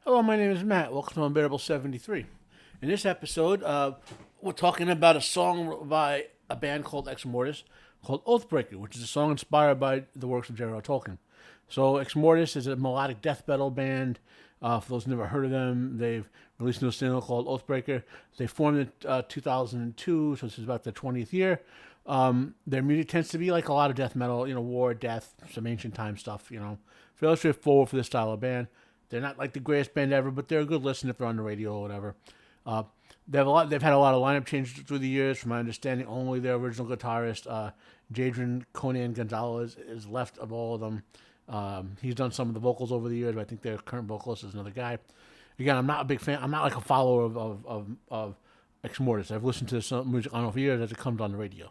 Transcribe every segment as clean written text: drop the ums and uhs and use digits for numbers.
Hello, my name is Matt. Welcome to Unbearable 73. In this episode, we're talking about a song by a band called EXMORTUS called Oathbreaker, which is a song inspired by the works of J.R.R. Tolkien. So, EXMORTUS is a melodic death metal band. For those who've never heard of them, they've released a new single called Oathbreaker. They formed in 2002, so this is about their 20th year. Their music tends to be like a lot of death metal, war, death, some ancient time stuff, Fairly straightforward for this style of band. They're not like the greatest band ever, but they're a good listen if they're on the radio or whatever. They've had a lot of lineup changes through the years. From my understanding, only their original guitarist, Jadron Conan Gonzalez, is left of all of them. He's done some of the vocals over the years, but I think their current vocalist is another guy. Again, I'm not a big fan. I'm not like a follower of EXMORTUS. I've listened to some music on over years as it comes on the radio.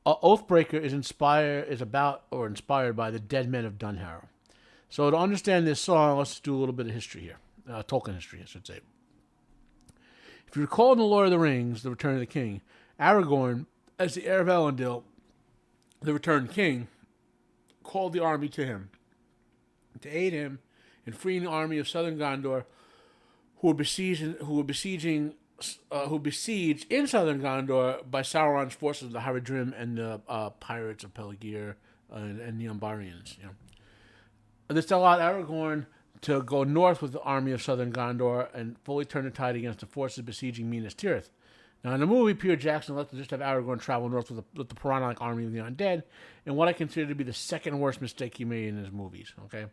Oathbreaker is inspired by the dead men of Dunharrow. So to understand this song, let's do a little bit of history here. Tolkien history, I should say. If you recall in The Lord of the Rings, The Return of the King, Aragorn, as the heir of Elendil, the returned king, called the army to him to aid him in freeing the army of southern Gondor, who were besieged in southern Gondor by Sauron's forces, the Haradrim and the pirates of Pelargir and the Umbarians. This allowed Aragorn to go north with the army of southern Gondor and fully turn the tide against the forces besieging Minas Tirith. Now, in the movie, Peter Jackson let just have Aragorn travel north with the Piranha-like army of the undead, and what I consider to be the second worst mistake he made in his movies. Okay,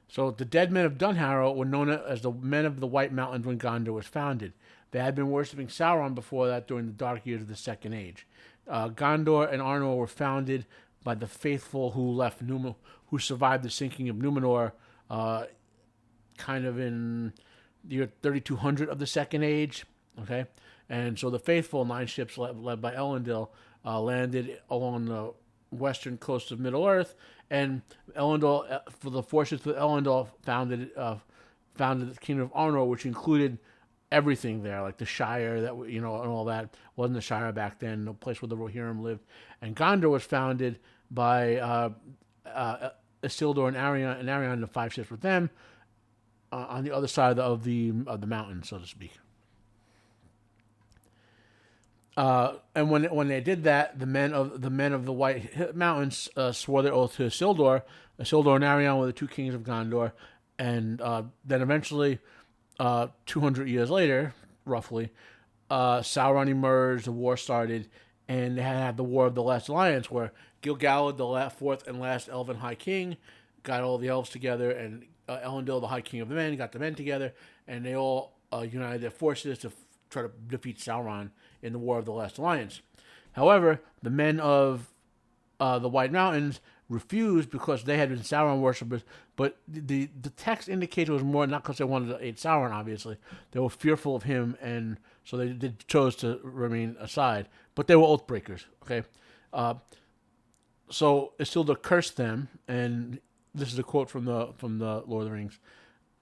so the dead men of Dunharrow were known as the men of the White Mountains when Gondor was founded. They had been worshipping Sauron before that during the dark years of the Second Age. Gondor and Arnor were founded by the faithful who survived the sinking of Numenor, kind of in the year 3200 of the Second Age. Okay, and so the faithful 9 ships led by Elendil landed along the western coast of Middle Earth, and Elendil, for the forces with Elendil, founded the kingdom of Arnor, which included everything there, like the Shire and all that. Wasn't the Shire back then, no place where the Rohirrim lived, and Gondor was founded by Isildur and Arion, the 5 ships with them, on the other side of the mountain, so to speak. And when they did that, the men of the White Mountains swore their oath to Isildur. Isildur and Arion were the 2 kings of Gondor, and then eventually, 200 years later, roughly, Sauron emerged. The war started, and they had the War of the Last Alliance, where Gil-galad, the fourth and last Elven High King, got all the elves together, and Elendil, the High King of the Men, got the men together, and they all united their forces to try to defeat Sauron in the War of the Last Alliance. However, the men of the White Mountains refused because they had been Sauron worshippers, but the text indicates it was more not because they wanted to aid Sauron, obviously. They were fearful of him, and so they chose to remain aside. But they were Oathbreakers, okay? So Isildur cursed them, and this is a quote from the Lord of the Rings,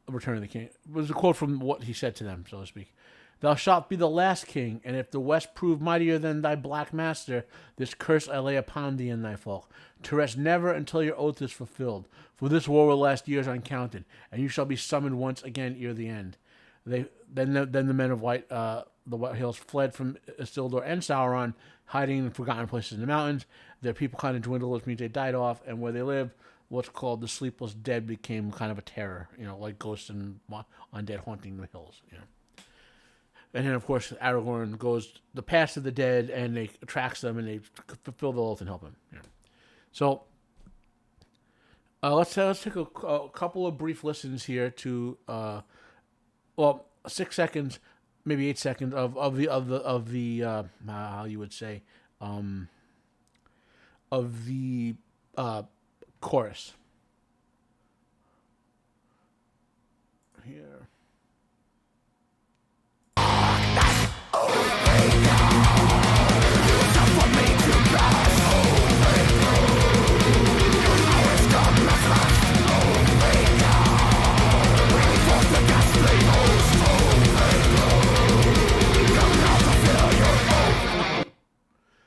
Return of the King. It was a quote from what he said to them, so to speak. Thou shalt be the last king, and if the west prove mightier than thy black master, this curse I lay upon thee and thy folk, to rest never until your oath is fulfilled. For this war will last years uncounted, and you shall be summoned once again ere the end. Then the men of the White Hills fled from Isildur and Sauron, hiding in forgotten places in the mountains. Their people kind of dwindled, which means they died off, and where they lived, what's called the sleepless dead became kind of a terror, like ghosts and undead haunting the hills, And then, of course, Aragorn goes the path of the dead, and they attracts them, and they fulfill the oath and help him. So let's take a couple of brief listens here to 6 seconds, maybe 8 seconds of the how you would say of the chorus here.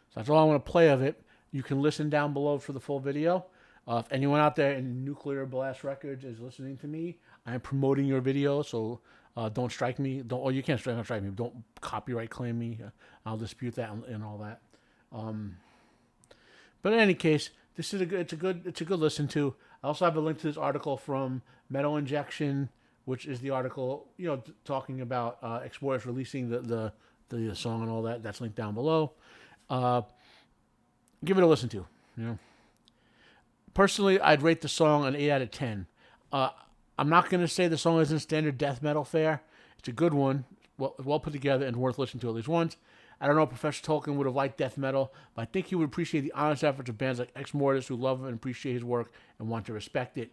So that's all I want to play of it. You can listen down below for the full video. If anyone out there in Nuclear Blast Records is listening to me, I am promoting your video, so don't strike me. Don't. Oh, you can't strike me. Don't copyright claim me. I'll dispute that and all that. But in any case, this is it's a good listen to. I also have a link to this article from Metal Injection, which is the article talking about EXMORTUS releasing the song and all that. That's linked down below. Give it a listen to. Personally, I'd rate the song an 8 out of 10. I'm not going to say the song isn't standard death metal fare. It's a good one, well put together, and worth listening to at least once. I don't know if Professor Tolkien would have liked death metal, but I think he would appreciate the honest efforts of bands like EXMORTUS who love and appreciate his work and want to respect it.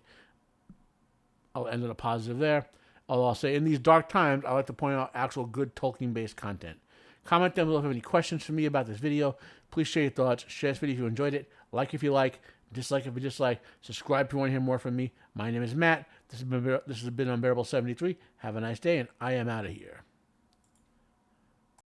I'll end on a positive there. Although I'll say, in these dark times, I like to point out actual good Tolkien-based content. Comment down below if you have any questions for me about this video. Please share your thoughts. Share this video if you enjoyed it. Like if you like. Dislike if you dislike. Subscribe if you want to hear more from me. My name is Matt. This has been Unbearable 73. Have a nice day, and I am out of here.